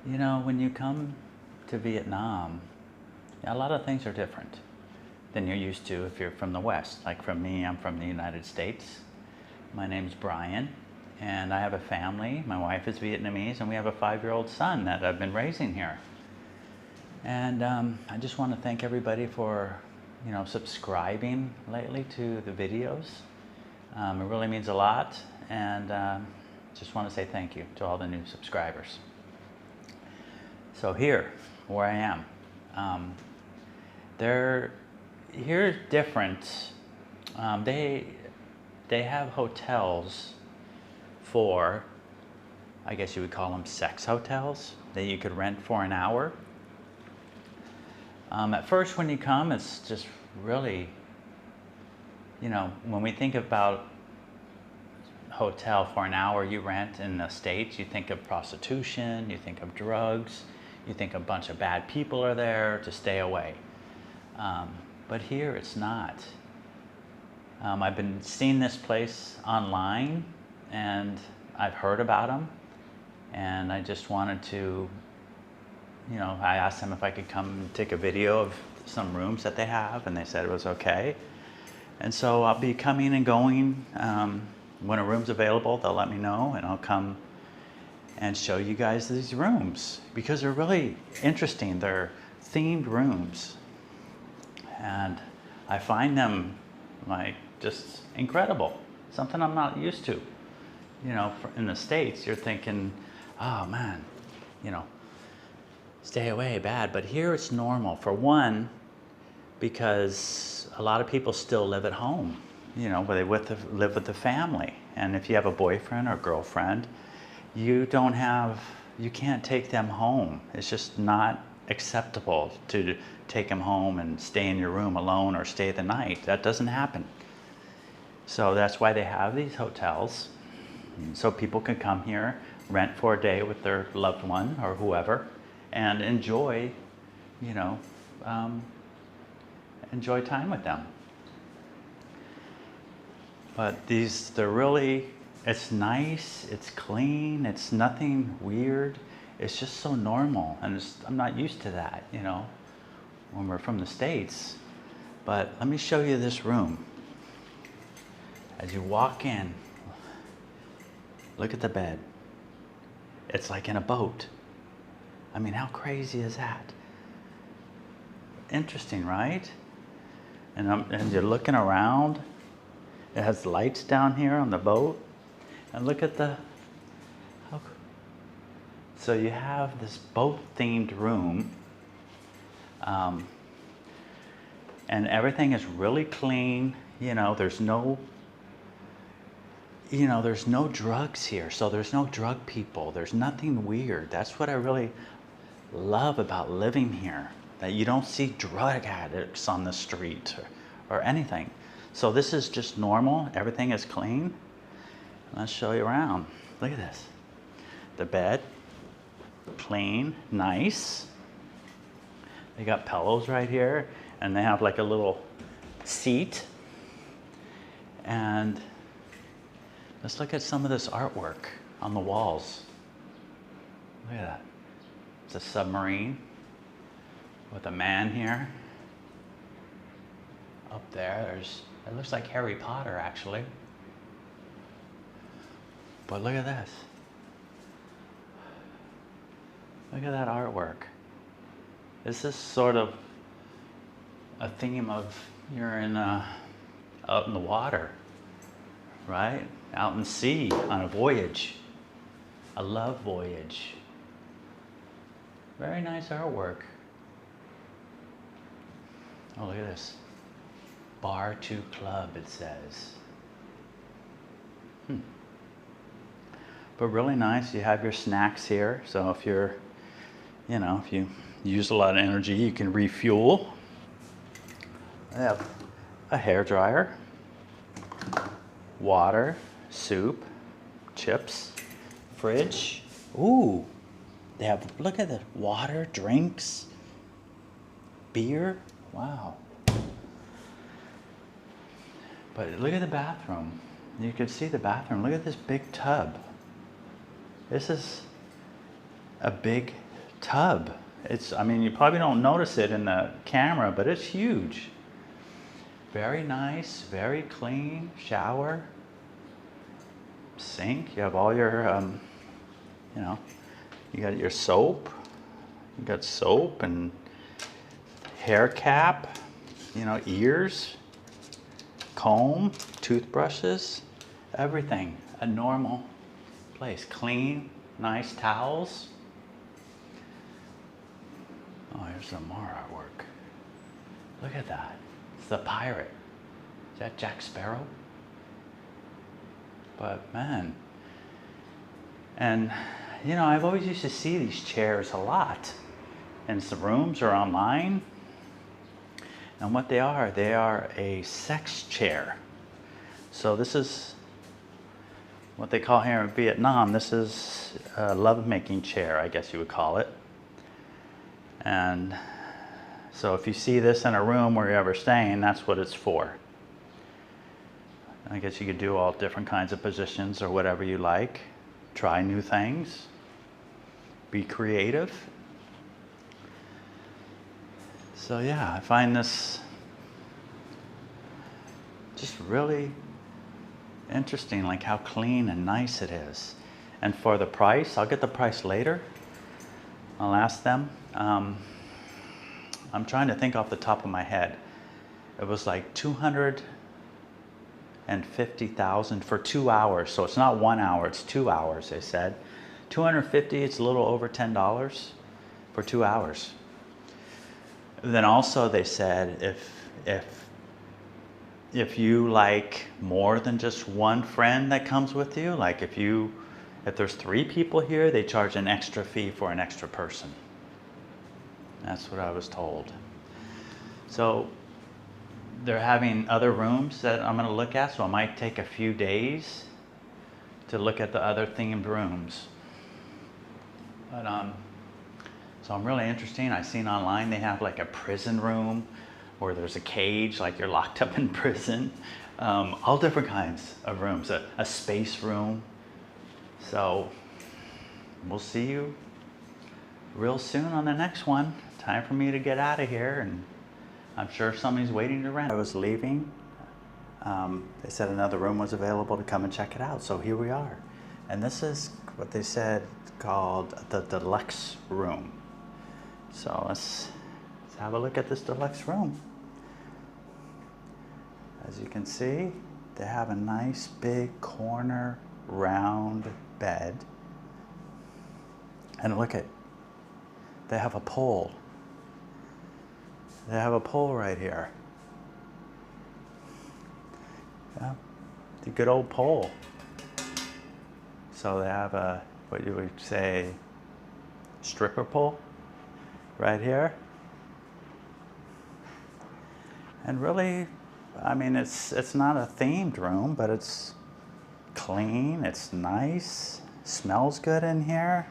You know, when you come to Vietnam, a lot of things are different than you're used to if you're from the West. Like from me, I'm from the United States. My name's Brian, and I have a family. My wife is Vietnamese, and we have a 5-year-old son that I've been raising here. And I just want to thank everybody for, subscribing lately to the videos. It really means a lot, and just want to say thank you to all the new subscribers. So here, where I am, here's different. They have hotels for, I guess you would call them sex hotels, that you could rent for an hour. At first when you come, it's just really, when we think about hotel for an hour you rent in the States, you think of prostitution, you think of drugs, you think a bunch of bad people are there to stay away. But here it's not. I've been seeing this place online, and I've heard about them, and I just wanted to, I asked them if I could come and take a video of some rooms that they have, and they said it was okay. And so I'll be coming and going. When a room's available, they'll let me know, and I'll come and show you guys these rooms because they're really interesting. They're themed rooms, and I find them like just incredible. Something I'm not used to. In the States, you're thinking, oh man, stay away, bad. But here it's normal. For one, because a lot of people still live at home, where they live with the family. And if you have a boyfriend or girlfriend, you can't take them home. It's just not acceptable to take them home and stay in your room alone or stay the night. That doesn't happen. So that's why they have these hotels, so people can come here, rent for a day with their loved one or whoever, and enjoy, enjoy time with them. But it's nice, it's clean, it's nothing weird. It's just so normal, and I'm not used to that, when we're from the States. But let me show you this room. As you walk in, look at the bed. It's like in a boat. I mean, how crazy is that? Interesting, right? And you're looking around. It has lights down here on the boat. And look at so you have this boat-themed room. And everything is really clean. There's no drugs here, so there's no drug people. There's nothing weird. That's what I really love about living here, that you don't see drug addicts on the street or anything. So this is just normal. Everything is clean. Let's show you around. Look at this. The bed, clean, nice. They got pillows right here, and they have like a little seat. And let's look at some of this artwork on the walls. Look at that. It's a submarine with a man here. Up there, it looks like Harry Potter, actually. But look at this. Look at that artwork. This is sort of a theme of you're out in the water, right? Out in the sea on a voyage, a love voyage. Very nice artwork. Oh, look at this. Bar to club, it says. But really nice. You have your snacks here. So if you're, if you use a lot of energy, you can refuel. They have a hair dryer, water, soup, chips, fridge. Ooh, they have, look at the water, drinks, beer. Wow. But look at the bathroom. You can see the bathroom. Look at this big tub. This is a big tub. I mean, you probably don't notice it in the camera, but it's huge. Very nice, very clean shower, sink. You have all your, you know, you got your soap. You got soap and hair cap, you know, ears, comb, toothbrushes, everything. A normal place. Clean, nice towels. Oh, here's some more artwork. Look at that. It's the pirate. Is that Jack Sparrow? But man, and you know, I've always used to see these chairs a lot in some rooms or online. And what they are a sex chair. So this is what they call here in Vietnam. This is a lovemaking chair, I guess you would call it. And so if you see this in a room where you're ever staying, that's what it's for. I guess you could do all different kinds of positions or whatever you like. Try new things. Be creative. So yeah, I find this just really interesting, like how clean and nice it is. And for the price, I'll get the price later. I'll ask them. I'm trying to think off the top of my head. It was like $250,000 for 2 hours. So it's not 1 hour, it's 2 hours, they said. $250, it's a little over $10 for 2 hours. Then also they said if you like more than just one friend that comes with you, like if there's 3 people here, they charge an extra fee for an extra person. That's what I was told. So they're having other rooms that I'm going to look at, so it might take a few days to look at the other themed rooms. But so I'm really interested. I've seen online they have like a prison room where there's a cage, like you're locked up in prison. All different kinds of rooms, a space room. So we'll see you real soon on the next one. Time for me to get out of here, and I'm sure somebody's waiting to rent. I was leaving. They said another room was available to come and check it out. So here we are. And this is what they said called the deluxe room. So let's have a look at this deluxe room. As you can see, they have a nice big corner round bed. And look at, they have a pole. They have a pole right here. Yeah, the good old pole. So they have a, what you would say, stripper pole right here. And really, I mean, it's not a themed room, but it's clean, it's nice, smells good in here.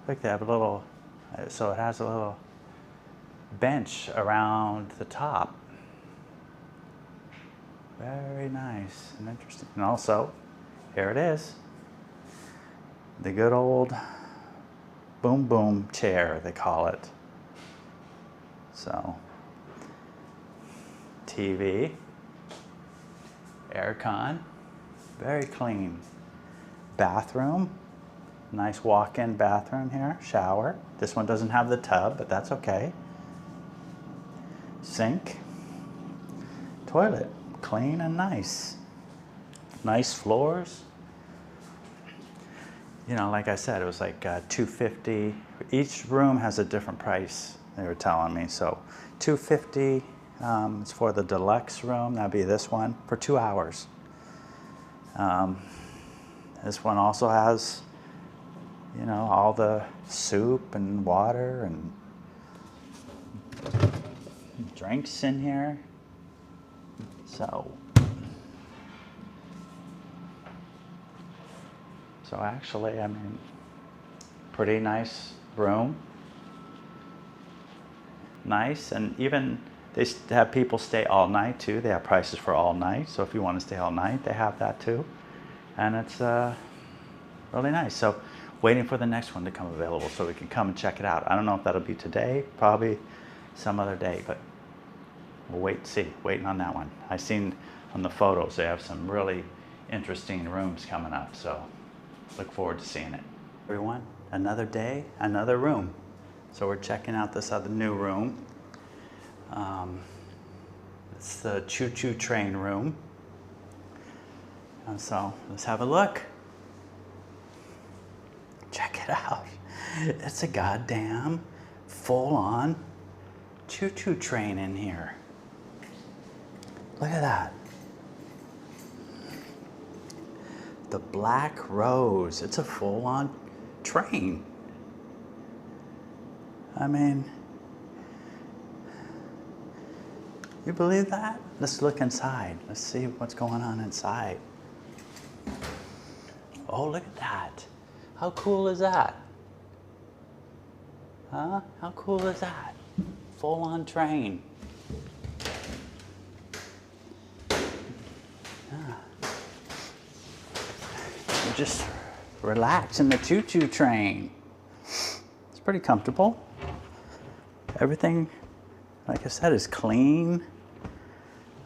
Look, they have a little, so it has a little bench around the top. Very nice and interesting. And also, here it is. The good old boom boom chair, they call it. So, TV, aircon, very clean. Bathroom, nice walk-in bathroom here, shower. This one doesn't have the tub, but that's okay. Sink, toilet, clean and nice. Nice floors. You know, like I said, it was like $250. Each room has a different price, they were telling me. So $250 is for the deluxe room. That'd be this one for 2 hours. This one also has, you know, all the soup and water and drinks in here. So actually, I mean, pretty nice room. Nice, and even they have people stay all night too. They have prices for all night. So if you want to stay all night, they have that too. And it's really nice. So waiting for the next one to come available so we can come and check it out. I don't know if that'll be today, probably some other day, but we'll wait and see. Waiting on that one. I've seen on the photos they have some really interesting rooms coming up, so look forward to seeing it. Everyone, another day, another room. So we're checking out this other new room. It's the choo-choo train room. And so let's have a look. Check it out. It's a goddamn full-on choo-choo train in here. Look at that. The Black Rose. It's a full-on train. I mean, you believe that? Let's look inside. Let's see what's going on inside. Oh, look at that. How cool is that? Huh? How cool is that? Full-on train. Yeah. You just relax in the choo-choo train. It's pretty comfortable. Everything, like I said, is clean.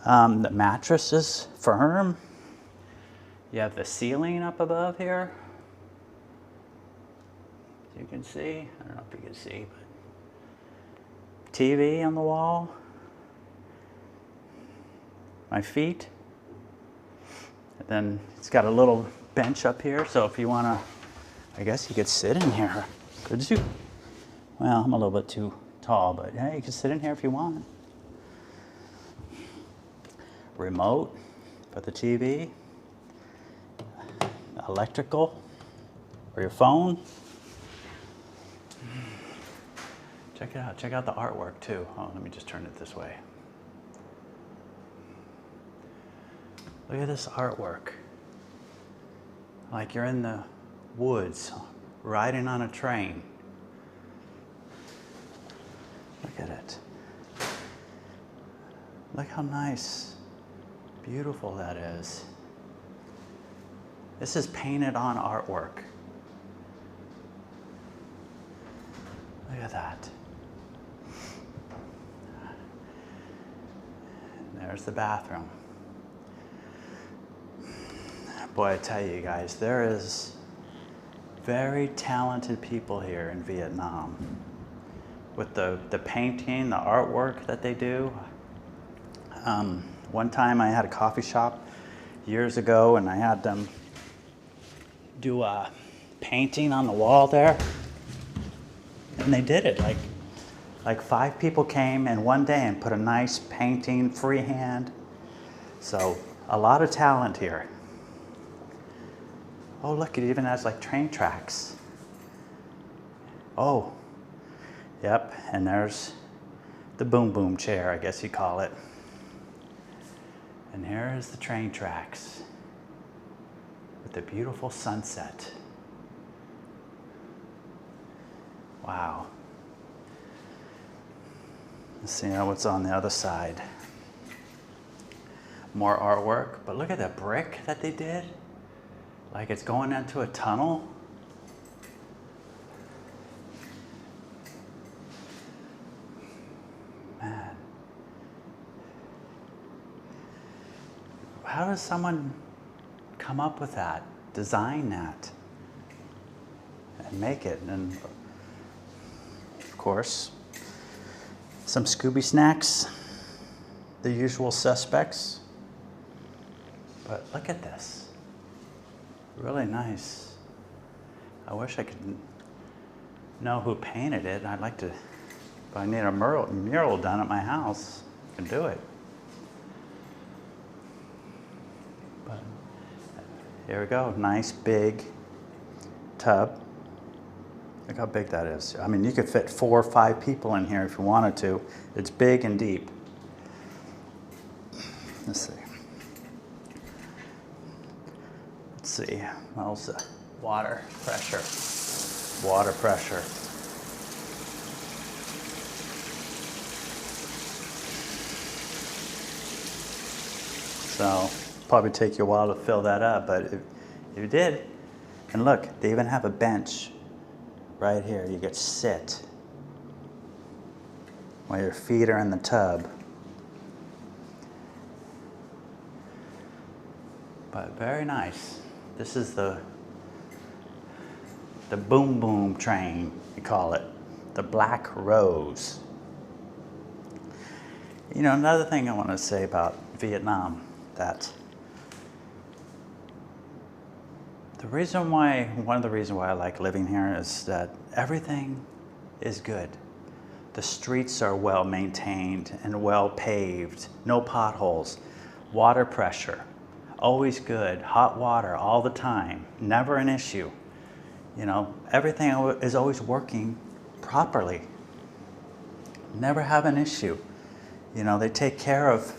The mattress is firm. You have the ceiling up above here. As you can see, I don't know if you can see, but TV on the wall. My feet. And then it's got a little bench up here, so if you want to, I guess you could sit in here. Could you? Well, I'm a little bit too tall, but yeah, you can sit in here if you want. Remote for the TV. Electrical for your phone. Check it out. Check out the artwork too. Oh, let me just turn it this way. Look at this artwork. Like you're in the woods, riding on a train. Look at it. Look how nice, beautiful that is. This is painted on artwork. Look at that. And there's the bathroom. Boy, I tell you guys, there is very talented people here in Vietnam. With the painting, the artwork that they do. One time I had a coffee shop years ago and I had them do a painting on the wall there. And they did it. Like 5 people came in one day and put a nice painting freehand. So a lot of talent here. Oh, look, it even has like train tracks. Oh, yep, and there's the boom boom chair, I guess you call it. And here's the train tracks with the beautiful sunset. Wow. Let's see now what's on the other side. More artwork, but look at the brick that they did. Like it's going into a tunnel. Man. How does someone come up with that, design that, and make it? And of course, some Scooby snacks, the usual suspects. But look at this. Really nice. I wish I could know who painted it. I'd like to, if I need a mural done at my house, I can do it. But here we go, nice big tub. Look how big that is. I mean, you could fit 4 or 5 people in here if you wanted to. It's big and deep. Let's see. Let's see, what else? Water pressure. Water pressure. So, probably take you a while to fill that up, but if you did, And look, they even have a bench right here. You could sit while your feet are in the tub. But very nice. This is the boom boom train, you call it. The Black Rose. You know, another thing I want to say about Vietnam, that one of the reasons why I like living here is that everything is good. The streets are well maintained and well paved, no potholes, water pressure, always good, hot water all the time, never an issue. You know, everything is always working properly. Never have an issue. You know, they take care of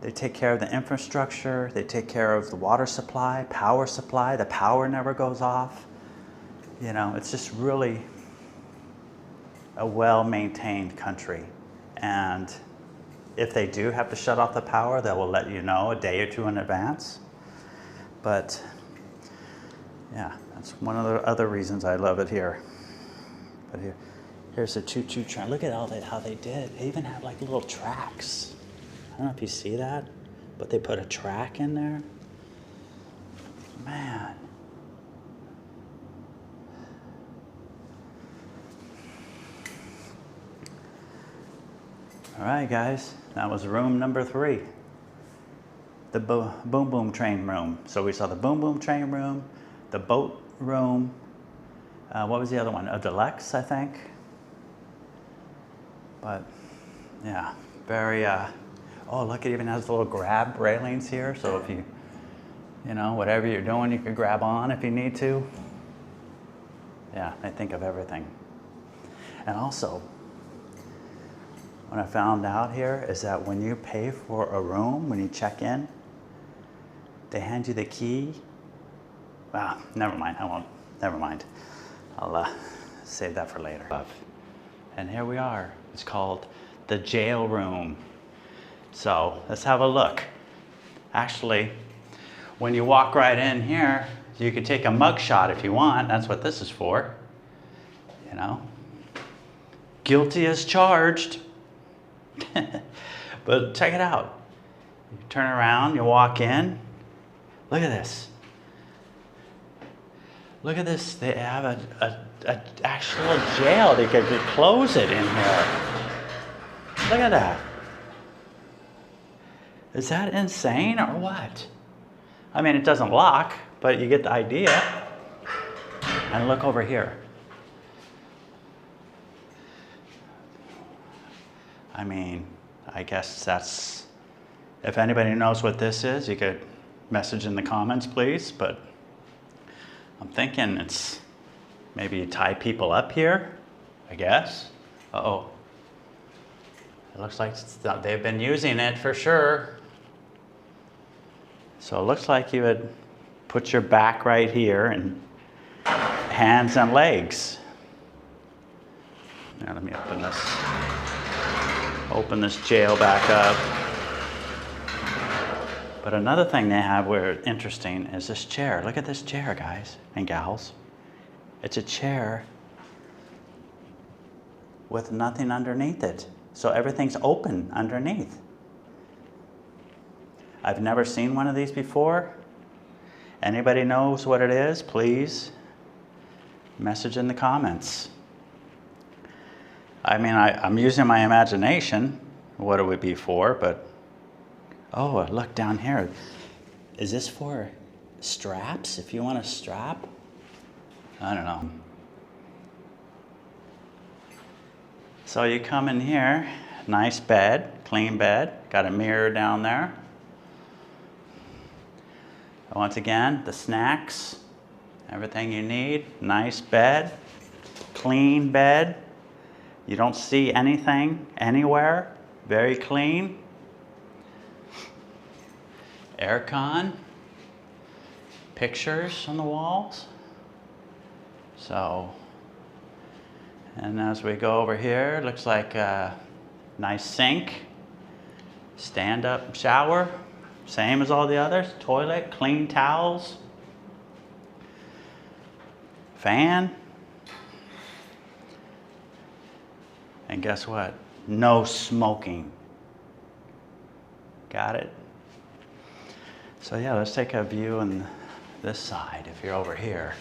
the infrastructure, they take care of the water supply, the power never goes off. You know, it's just really a well-maintained country. And if they do have to shut off the power, they will let you know a day or two in advance. But yeah, that's one of the other reasons I love it here. But here's the choo-choo train. Look at how they did. They even have like little tracks. I don't know if you see that, but they put a track in there. Man. All right, guys, that was room number 3. The boom boom train room. So we saw the boom boom train room, the boat room. What was the other one? A deluxe, I think. But yeah, very. Oh, look! It even has little grab railings here. So if you know, whatever you're doing, you could grab on if you need to. Yeah, I think of everything. And also, what I found out here is that when you pay for a room, when you check in, they hand you the key. Well, never mind. I won't. Never mind. I'll save that for later. And here we are. It's called the jail room. So let's have a look. Actually, when you walk right in here, you could take a mug shot if you want. That's what this is for. You know, guilty as charged. But check it out. You turn around, you walk in. Look at this. Look at this. They have an actual jail. They could close it in here. Look at that. Is that insane or what? I mean, it doesn't lock, but you get the idea. And look over here. I mean, I guess that's, if anybody knows what this is, you could message in the comments, please. But I'm thinking it's maybe you tie people up here, I guess. Uh-oh. It looks like they've been using it for sure. So it looks like you would put your back right here and hands and legs. Now let me open this jail back up. But another thing they have where interesting is this chair. Look at this chair, guys and gals. It's a chair with nothing underneath it. So everything's open underneath. I've never seen one of these before. Anybody knows what it is, please message in the comments. I mean, I'm using my imagination, what it would be for, but, oh, look down here. Is this for straps, if you want a strap? I don't know. So you come in here, nice bed, clean bed, got a mirror down there. Once again, the snacks, everything you need, nice bed, clean bed. You don't see anything anywhere, very clean. Aircon, pictures on the walls. So, and as we go over here, looks like a nice sink, stand-up shower, same as all the others, toilet, clean towels. fan. And guess what? No smoking. Got it? So yeah, let's take a view on this side if you're over here.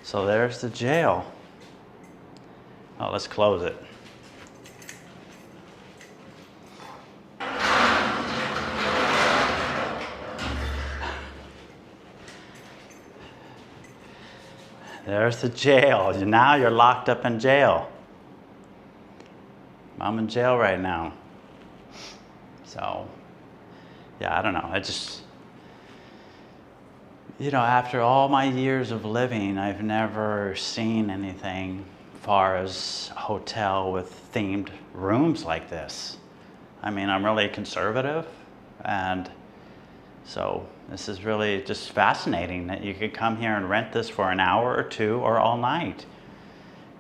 So there's the jail. Oh, let's close it. There's the jail. Now you're locked up in jail. I'm in jail right now. So, yeah, I don't know. I just, you know, after all my years of living, I've never seen anything far as a hotel with themed rooms like this. I mean, I'm really conservative, and so this is really just fascinating that you could come here and rent this for an hour or two or all night.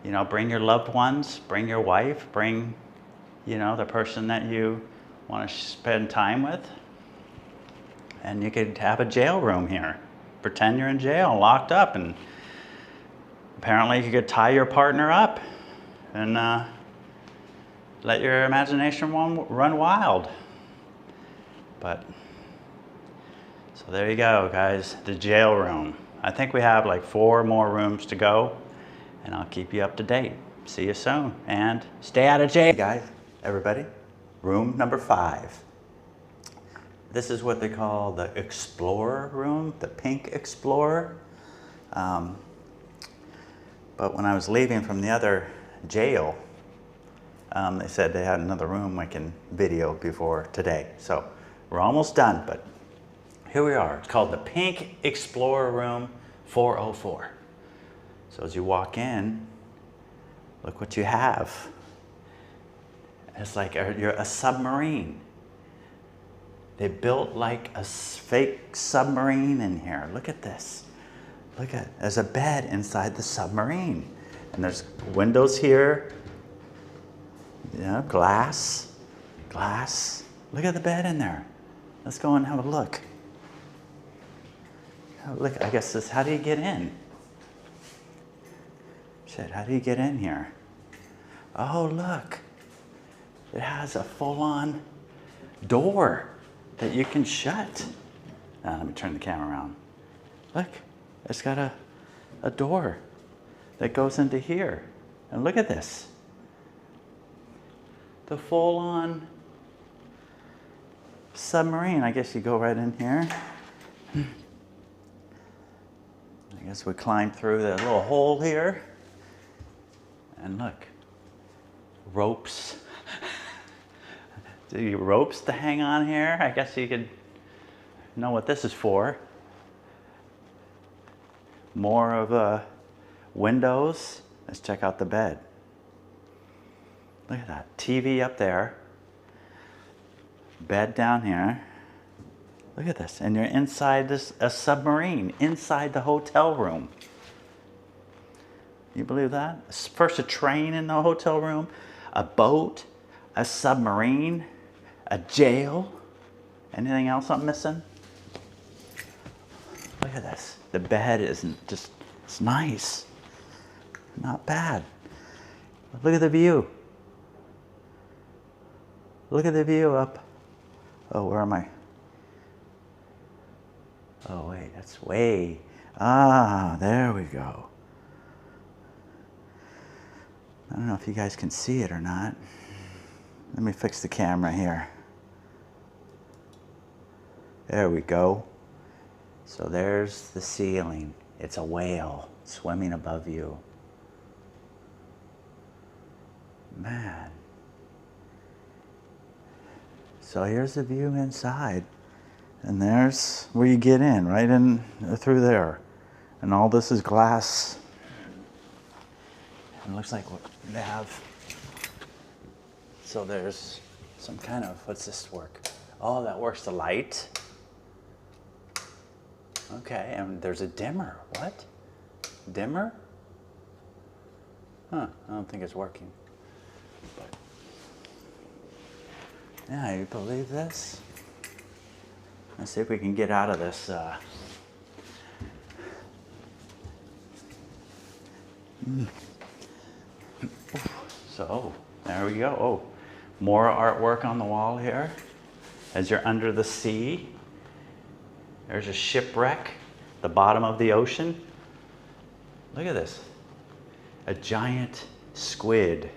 You know, bring your loved ones, bring your wife, bring, you know, the person that you want to spend time with. And you could have a jail room here. Pretend you're in jail, locked up, and apparently you could tie your partner up and let your imagination run wild. But, so there you go, guys, the jail room. I think we have like 4 more rooms to go, and I'll keep you up to date. See you soon, and stay out of jail. Hey guys, everybody, room number 5. This is what they call the Explorer room, the Pink Explorer. But when I was leaving from the other jail, they said they had another room I can video before today. So we're almost done, but here we are. It's called the Pink Explorer room 404. So as you walk in, look what you have. It's like you're a submarine. They built like a fake submarine in here. Look at this. Look at, there's a bed inside the submarine. And there's windows here. You know, glass. Look at the bed in there. Let's go and have a look. Oh, look, I guess this, how do you get in? Shit, how do you get in here? Oh, look. It has a full-on door that you can shut. Let me turn the camera around. Look, it's got a door that goes into here. And look at this. The full-on submarine. I guess you go right in here. I guess we climb through the little hole here. And look, ropes. The ropes to hang on here. I guess you could know what this is for. More of windows. Let's check out the bed. Look at that. TV up there. Bed down here. Look at this. And you're inside a submarine, inside the hotel room. You believe that? First a train in the hotel room, a boat, a submarine, a jail. Anything else I'm missing? Look at this. The bed isn't just, it's nice. Not bad. Look at the view. Look at the view up. Oh, where am I? Oh, wait, that's way. Ah, there we go. I don't know if you guys can see it or not. Let me fix the camera here. There we go. So there's the ceiling. It's a whale swimming above you. Man. So here's the view inside. And there's where you get in, right in through there. And all this is glass. And it looks like what they have. So there's some kind of, what's this work? Oh, that works the light. Okay, and there's a dimmer. What? Dimmer? Huh, I don't think it's working. But yeah, you believe this? Let's see if we can get out of this So there we go. Oh, more artwork on the wall here. As you're under the sea, there's a shipwreck, the bottom of the ocean. Look at this, a giant squid.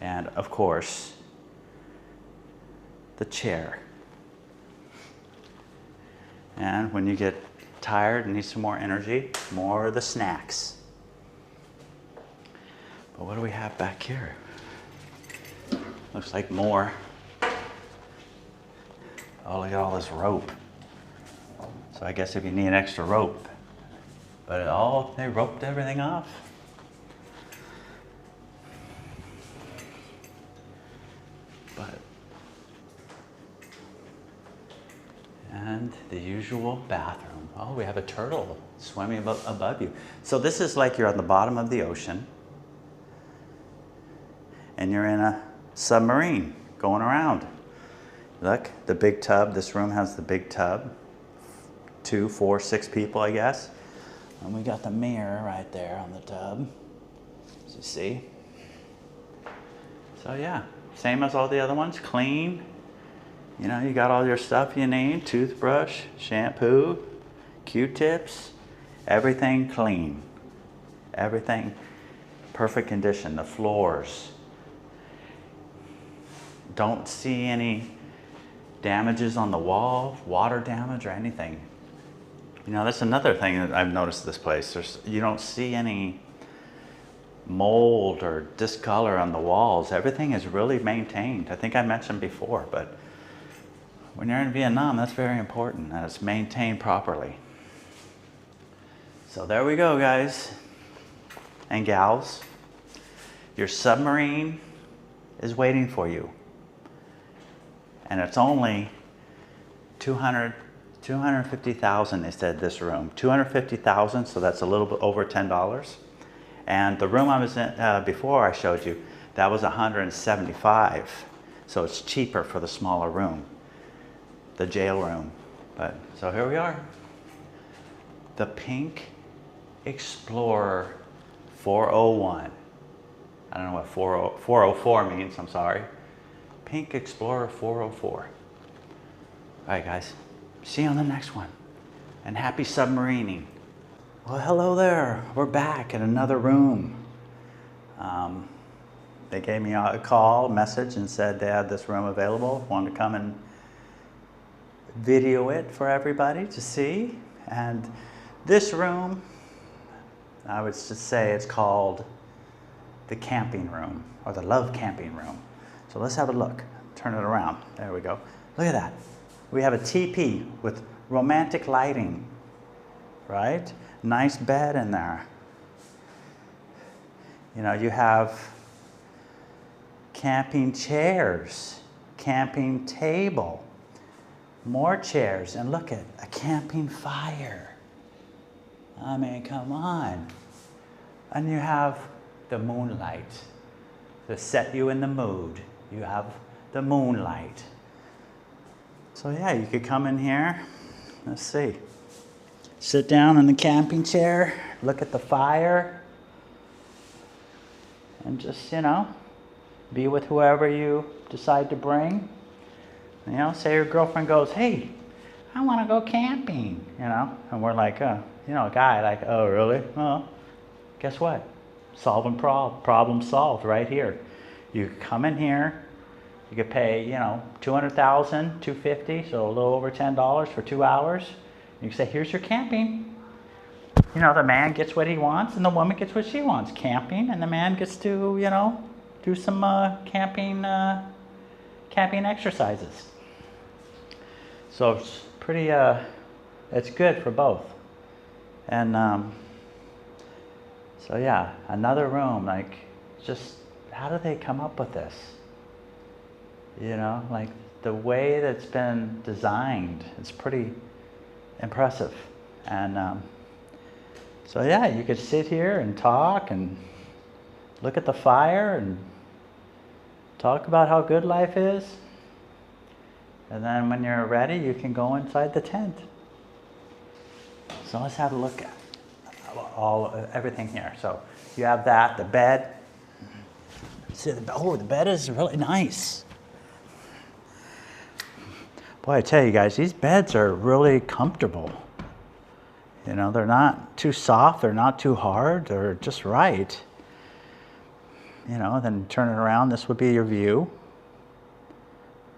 And of course, the chair. And when you get tired and need some more energy, more of the snacks. But what do we have back here? Looks like more. Oh, look at all this rope. So I guess if you need an extra rope. But they roped everything off. And the usual bathroom. Oh, we have a turtle swimming above you. So this is like you're on the bottom of the ocean and you're in a submarine going around. Look, the big tub. This room has the big tub. 2, 4, 6 people, I guess. And we got the mirror right there on the tub, as you see. So yeah, same as all the other ones, clean. You know, you got all your stuff you need, toothbrush, shampoo, Q-tips, everything clean. Everything perfect condition, the floors. Don't see any damages on the wall, water damage or anything. You know, that's another thing that I've noticed this place. You don't see any mold or discolor on the walls. Everything is really maintained. I think I mentioned before, but when you're in Vietnam, that's very important, that it's maintained properly. So there we go, guys and gals. Your submarine is waiting for you. And it's only 250,000, they said, this room. 250,000, so that's a little bit over $10. And the room I was in before I showed you, that was 175. So it's cheaper for the smaller room, the jail room. But so here we are. The Pink Explorer 401. I don't know what 404 means, I'm sorry. Pink Explorer 404. All right, guys. See you on the next one. And happy submarining. Well, hello there. We're back in another room. They gave me a call, a message, and said they had this room available. Wanted to come and video it for everybody to see. And this room, I would just say it's called the camping room, or the love camping room. So let's have a look. Turn it around. There we go. Look at that. We have a teepee with romantic lighting, right? Nice bed in there. You know, you have camping chairs, camping table, more chairs, and look at a camping fire. I mean, come on. And you have the moonlight to set you in the mood. You have the moonlight. So yeah, you could come in here, let's see. Sit down in the camping chair, look at the fire, and just, you know, be with whoever you decide to bring. You know, say your girlfriend goes, hey, I want to go camping, you know, and we're like, you know, a guy like, oh, really? Well, guess what? Solving problem solved right here. You come in here, you could pay, you know, $200,000, $250,000, so a little over $10 for 2 hours. You can say, here's your camping. You know, the man gets what he wants and the woman gets what she wants, camping, and the man gets to, you know, do some camping exercises. So it's pretty, it's good for both. And so yeah, another room, like, just how do they come up with this? You know, like the way that's been designed, it's pretty impressive. And so yeah, you could sit here and talk and look at the fire and talk about how good life is. And then when you're ready, you can go inside the tent. So let's have a look everything here. So you have that, the bed. See, the bed is really nice. Boy, I tell you guys, these beds are really comfortable. You know, they're not too soft, they're not too hard, they're just right. You know, then turn it around, this would be your view.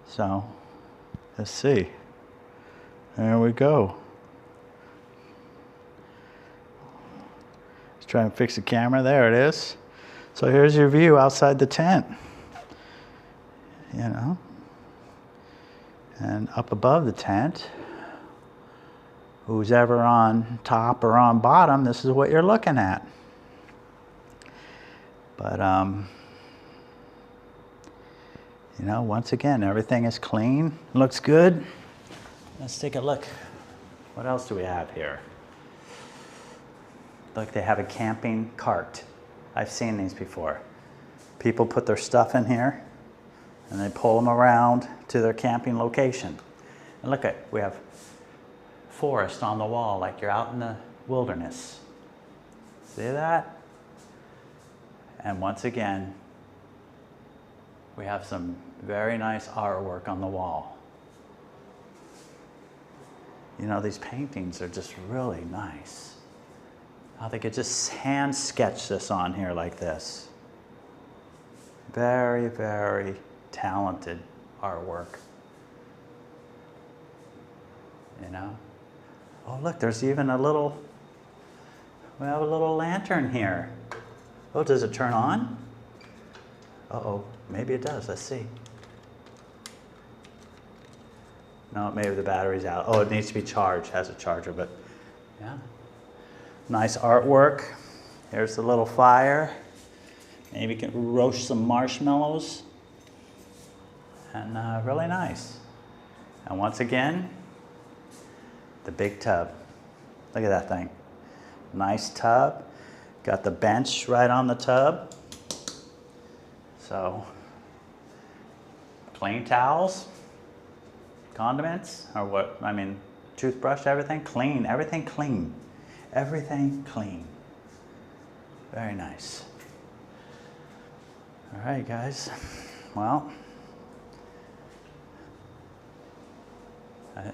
So, let's see. There we go. Let's try and fix the camera. There it is. So here's your view outside the tent. You know. And up above the tent, who's ever on top or on bottom, this is what you're looking at. But, you know, once again, everything is clean, looks good. Let's take a look. What else do we have here? Look, they have a camping cart. I've seen these before. People put their stuff in here and they pull them around to their camping location. And look at, we have forest on the wall, like you're out in the wilderness. See that? And once again, we have some very nice artwork on the wall. You know, these paintings are just really nice. How they could just hand sketch this on here like this. Very, very talented artwork. You know? Oh, look, there's even a little, we have a little lantern here. Oh, does it turn on? Uh-oh, maybe it does, let's see. No, maybe the battery's out. Oh, it needs to be charged, has a charger, but yeah. Nice artwork. Here's the little fire. Maybe you can roast some marshmallows. And really nice. And once again, the big tub. Look at that thing. Nice tub. Got the bench right on the tub. So, clean towels, condiments, or what, I mean, toothbrush, everything clean, everything clean. Everything clean. Very nice. All right, guys. Well,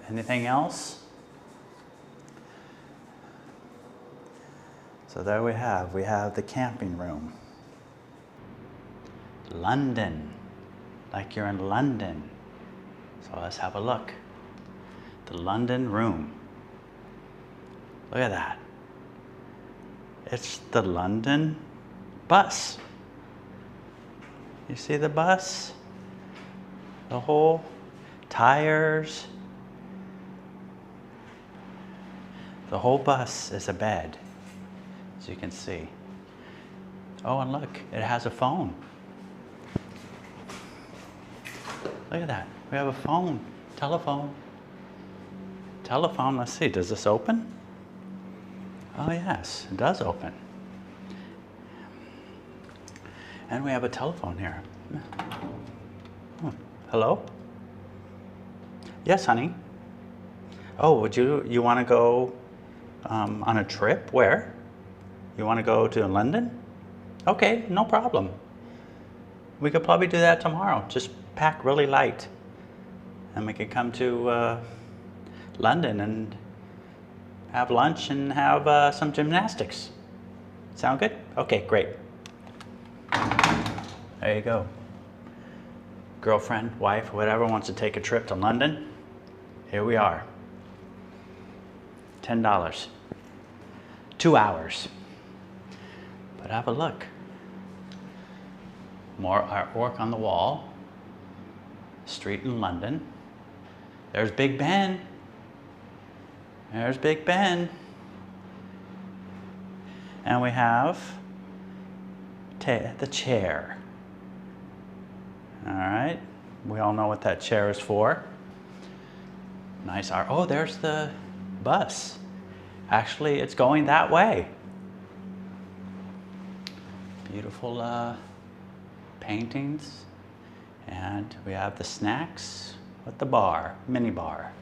anything else? So there we have the camping room. London, like you're in London. So let's have a look. The London room. Look at that. It's the London bus. You see the bus? The whole tires. The whole bus is a bed, as you can see. Oh, and look, it has a phone. Look at that. We have a phone. Telephone. Telephone. Let's see. Does this open? Oh, yes. It does open. And we have a telephone here. Oh, hello? Yes, honey. Oh, you want to go on a trip? Where? You want to go to London? Okay, no problem. We could probably do that tomorrow. Just pack really light. And we could come to London and have lunch and have some gymnastics. Sound good? Okay, great. There you go. Girlfriend, wife, whatever wants to take a trip to London, here we are. $10. 2 hours. But have a look. More artwork on the wall. Street in London. There's Big Ben. There's Big Ben. And we have the chair. All right. We all know what that chair is for. Nice art. Oh, there's the bus. Actually, it's going that way. Beautiful paintings. And we have the snacks with the bar, mini bar.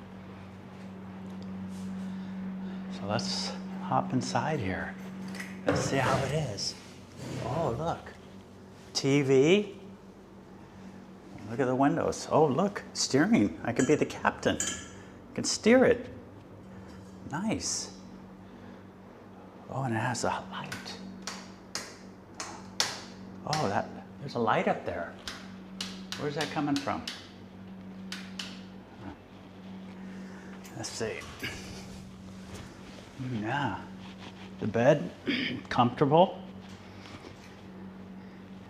So let's hop inside here. Let's see how it is. Oh, look. TV. Look at the windows. Oh, look. Steering. I can be the captain. I can steer it. Nice. Oh, and it has a light. Oh, there's a light up there. Where's that coming from? Let's see. Yeah. The bed, comfortable.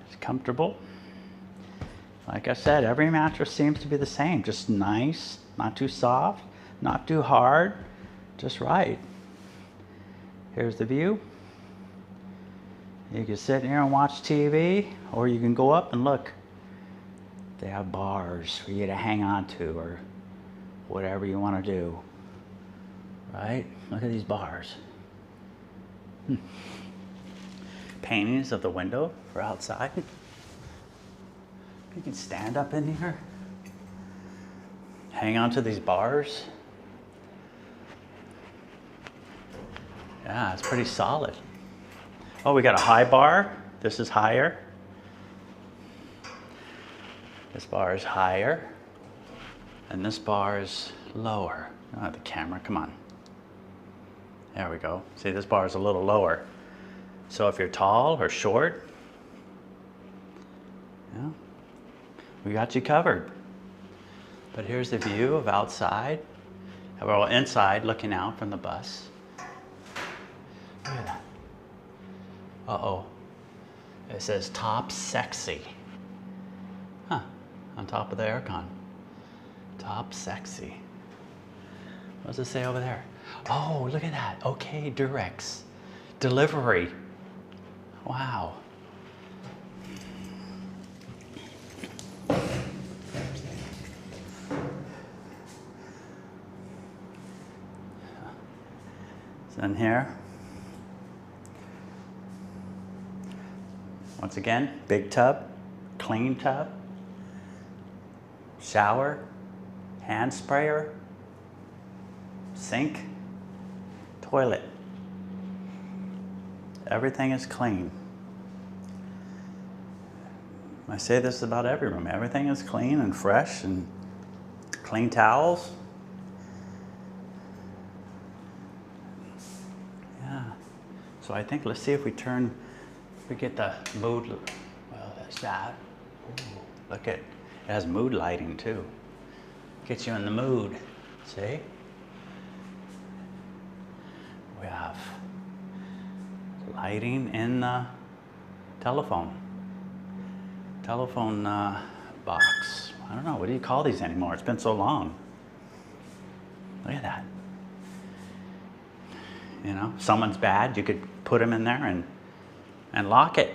It's comfortable. Like I said, every mattress seems to be the same. Just nice, not too soft, not too hard, just right. Here's the view. You can sit here and watch TV, or you can go up and look. They have bars for you to hang on to, or whatever you want to do. Right? Look at these bars. Paintings of the window for outside. You can stand up in here. Hang on to these bars. Yeah, it's pretty solid. Oh, we got a high bar. This is higher. This bar is higher. And this bar is lower. Oh, the camera, come on. There we go. See, this bar is a little lower. So if you're tall or short, yeah, we got you covered. But here's the view of outside. Well, inside, looking out from the bus. Look at that. Uh-oh. It says top sexy. Huh, on top of the aircon. Top sexy. What does it say over there? Oh, look at that. Okay, Durex. Delivery. Wow. So in here, once again, big tub, clean tub, shower, hand sprayer, sink, toilet. Everything is clean. I say this about every room. Everything is clean and fresh, and clean towels. Yeah. So I think, let's see if we get the mood. Well, that's that. Ooh, look at, it has mood lighting too. Gets you in the mood. See? We have lighting in the telephone box. I don't know, what do you call these anymore? It's been so long. Look at that. You know, if someone's bad, you could put them in there and lock it.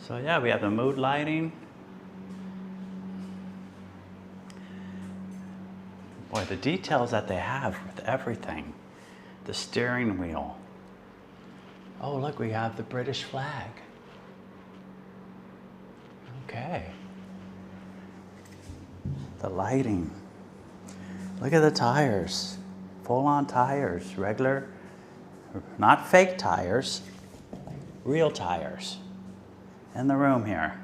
So yeah, we have the mood lighting. Boy, the details that they have with everything. The steering wheel. Oh, look, we have the British flag. Okay. The lighting. Look at the tires. Full-on tires. Regular, not fake tires, real tires. In the room here.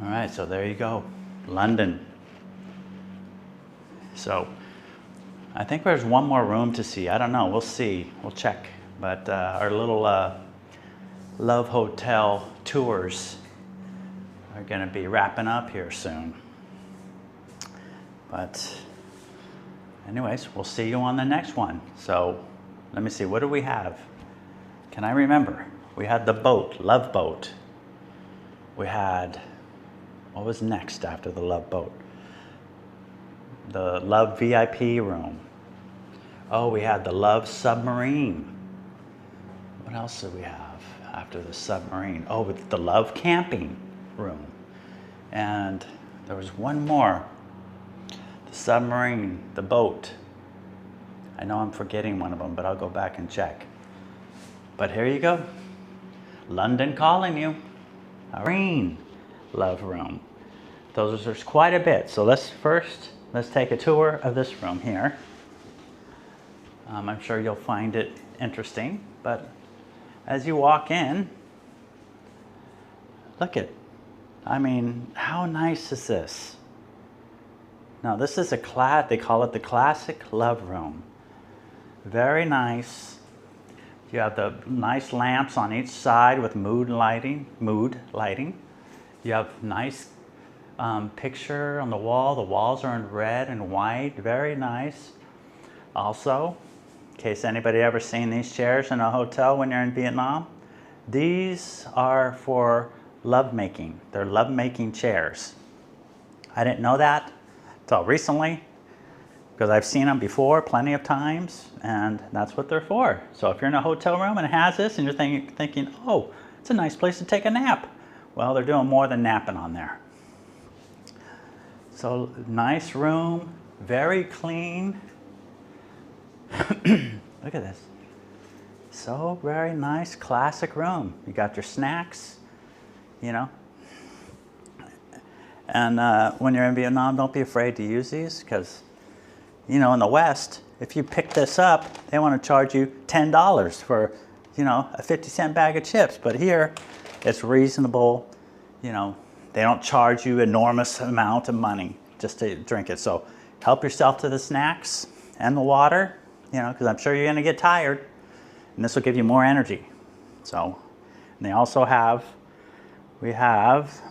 All right, so there you go. London. So I think there's one more room to see. I don't know, we'll see, we'll check. But our little Love Hotel tours are gonna be wrapping up here soon. But anyways, we'll see you on the next one. So let me see, what do we have? Can I remember? We had the boat, Love Boat. We had, what was next after the Love Boat? The Love VIP room. Oh, we had the Love Submarine. What else did we have after the submarine? Oh, with the Love Camping room. And there was one more. The submarine, the boat. I know I'm forgetting one of them, but I'll go back and check. But here you go. London calling you. Irene, Love room. There's quite a bit. So let's first let's take a tour of this room here. I'm sure you'll find it interesting, but as you walk in, look at, I mean, how nice is this? Now this is they call it the classic love room. Very nice. You have the nice lamps on each side with mood lighting. You have nice picture on the wall. The walls are in red and white. Very nice. Also, in case anybody ever seen these chairs in a hotel when you're in Vietnam, these are for lovemaking. They're lovemaking chairs. I didn't know that until recently, because I've seen them before plenty of times, and that's what they're for. So if you're in a hotel room and it has this and you're thinking, oh, it's a nice place to take a nap. Well, they're doing more than napping on there. So nice room, very clean. Look at this. So very nice, classic room. You got your snacks, you know. And when you're in Vietnam, don't be afraid to use these, because you know, in the West, if you pick this up, they want to charge you $10 for, you know, a 50-cent bag of chips. But here, it's reasonable. You know, they don't charge you enormous amount of money just to drink it. So help yourself to the snacks and the water, you know, because I'm sure you're going to get tired, and this will give you more energy. So, and they also we have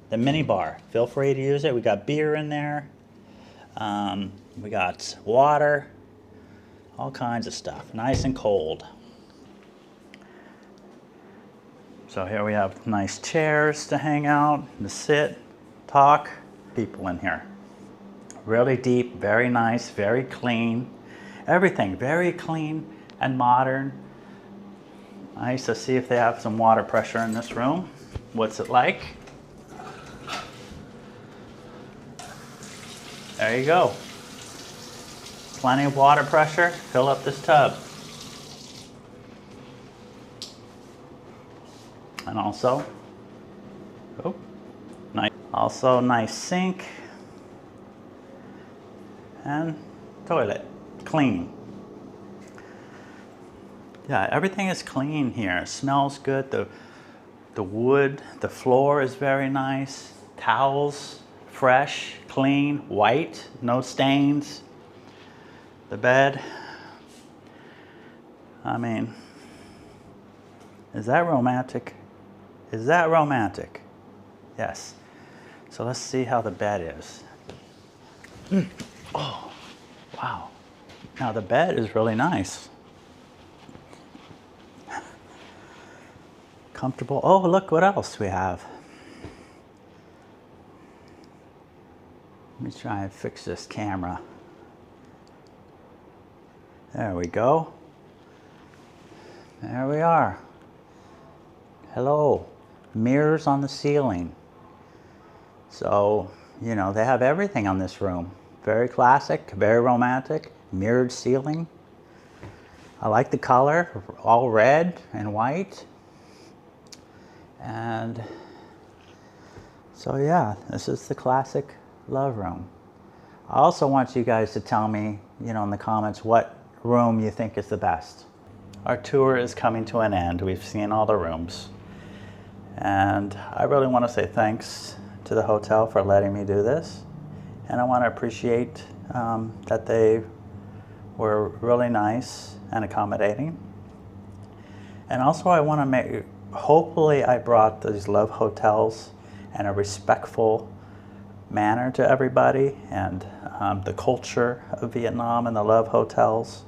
the mini bar. Feel free to use it. We got beer in there. We got water, all kinds of stuff, nice and cold. So here we have nice chairs to hang out, to sit, talk. People in here. Really deep, very nice, very clean. Everything very clean and modern. Nice to see if they have some water pressure in this room. What's it like? There you go. Plenty of water pressure. Fill up this tub. And also, oh, nice. Also nice sink and toilet. Clean. Yeah, everything is clean here. It smells good. The wood, the floor is very nice. Towels, fresh, clean, white, no stains. The bed, I mean, is that romantic? Is that romantic? Yes. So let's see how the bed is. Oh, wow. Now the bed is really nice. Comfortable. Oh, look what else we have. Let me try and fix this camera. There we go. There we are. Hello. Mirrors on the ceiling. So, you know, they have everything on this room. Very classic, very romantic, mirrored ceiling. I like the color, all red and white. And so yeah, this is the classic love room. I also want you guys to tell me, you know, in the comments what room you think is the best. Our tour is coming to an end. We've seen all the rooms. And I really want to say thanks to the hotel for letting me do this. And I want to appreciate that they were really nice and accommodating. And also I want to hopefully I brought these love hotels in a respectful manner to everybody, and the culture of Vietnam and the love hotels.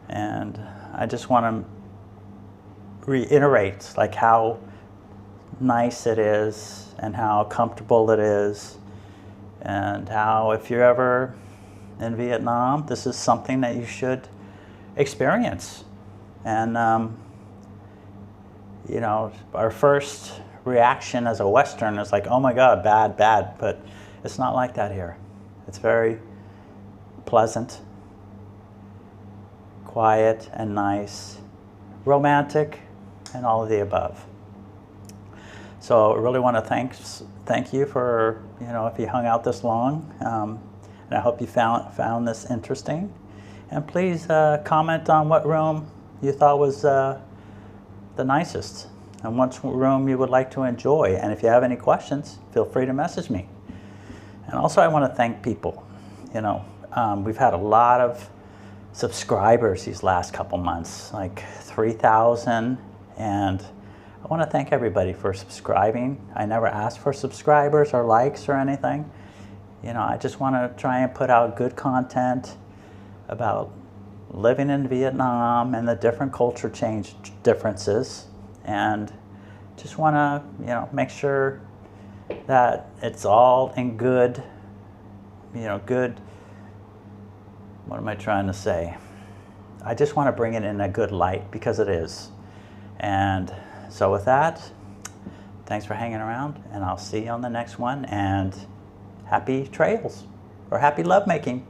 And I just want to reiterate like how nice it is and how comfortable it is, and how if you're ever in Vietnam, this is something that you should experience. And you know, our first reaction as a Western is like, oh my God, bad, bad, but it's not like that here. It's very pleasant, quiet and nice, romantic, and all of the above. So I really want to thank you for, you know, if you hung out this long. And I hope you found this interesting. And please comment on what room you thought was the nicest and what room you would like to enjoy. And if you have any questions, feel free to message me. And also I want to thank people. You know, we've had a lot of subscribers these last couple months, like 3,000, and I want to thank everybody for subscribing. I never asked for subscribers or likes or anything. You know, I just want to try and put out good content about living in Vietnam and the different culture change differences, and just want to, you know, make sure that it's all in good, you know, good, what am I trying to say? I just want to bring it in a good light, because it is. And so with that, thanks for hanging around, and I'll see you on the next one, and happy trails, or happy lovemaking.